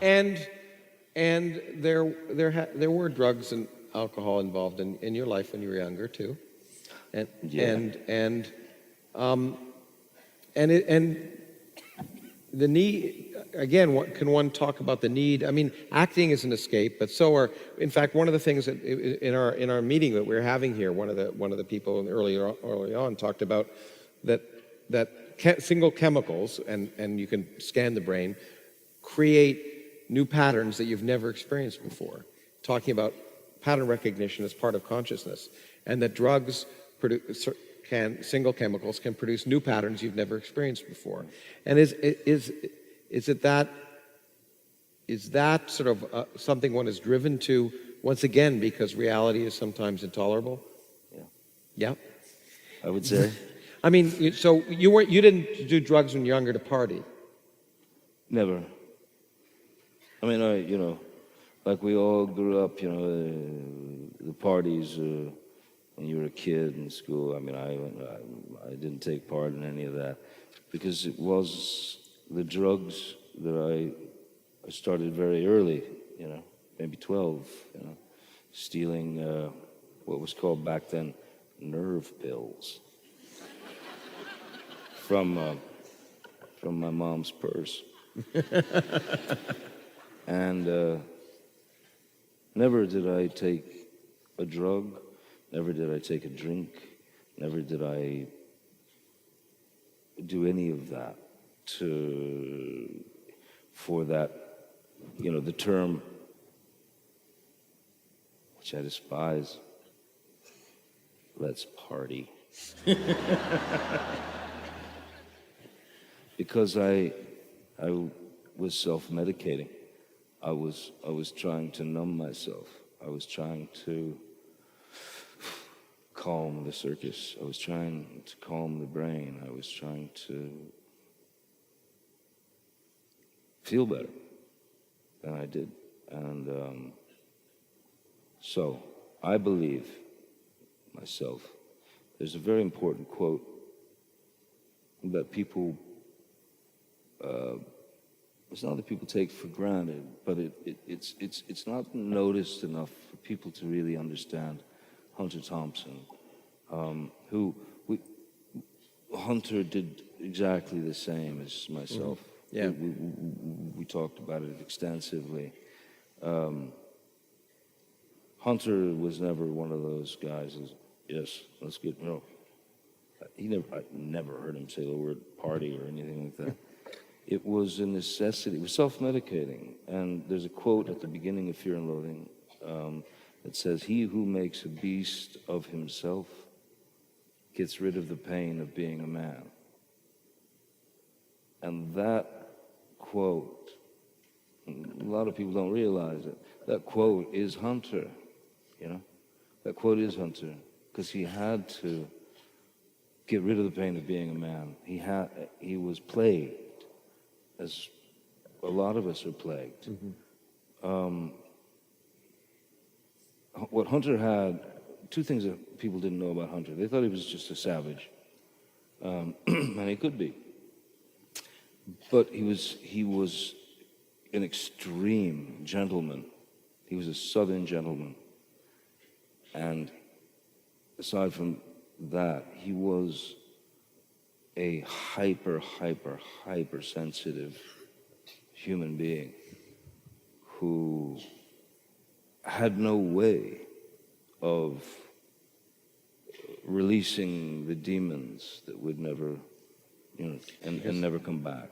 and there were drugs and alcohol involved in your life when you were younger too, and Yeah. and the need, again, what can one talk about the need? I mean, acting is an escape, but so are, in fact, one of the things that in our meeting that we're having here, one of the people early on talked about that single chemicals, and you can scan the brain, create new patterns that you've never experienced before. Talking about pattern recognition as part of consciousness, and that drugs single chemicals can produce new patterns you've never experienced before. And is that sort of something one is driven to once again because reality is sometimes intolerable? Yeah. Yeah. I would say. I mean, so you didn't do drugs when you were younger to party. Never. I mean, like we all grew up, the parties when you were a kid in school. I mean, I didn't take part in any of that because it was the drugs that I started very early, maybe 12, stealing what was called back then nerve pills from my mom's purse. And never did I take a drug, never did I take a drink, never did I do any of that for that, the term, which I despise, let's party. Because I was self-medicating. I was trying to numb myself. I was trying to calm the circus. I was trying to calm the brain. I was trying to feel better than I did. And so I believe myself. There's a very important quote that people it's not that people take for granted, but it's not noticed enough for people to really understand Hunter Thompson, Hunter did exactly the same as myself. Yeah. We talked about it extensively. Hunter was never one of those guys who's, yes, let's get, I never heard him say the word party or anything like that. It was a necessity. It was self-medicating. And there's a quote at the beginning of Fear and Loathing that says, "He who makes a beast of himself gets rid of the pain of being a man." And that quote, a lot of people don't realize it, that quote is Hunter, That quote is Hunter, because he had to get rid of the pain of being a man. He was plagued, as a lot of us are plagued. Mm-hmm. What Hunter had, two things that people didn't know about Hunter. They thought he was just a savage, and he could be. But he was an extreme gentleman. He was a Southern gentleman. And aside from that, he was a hyper sensitive human being who had no way of releasing the demons that would never, and never come back.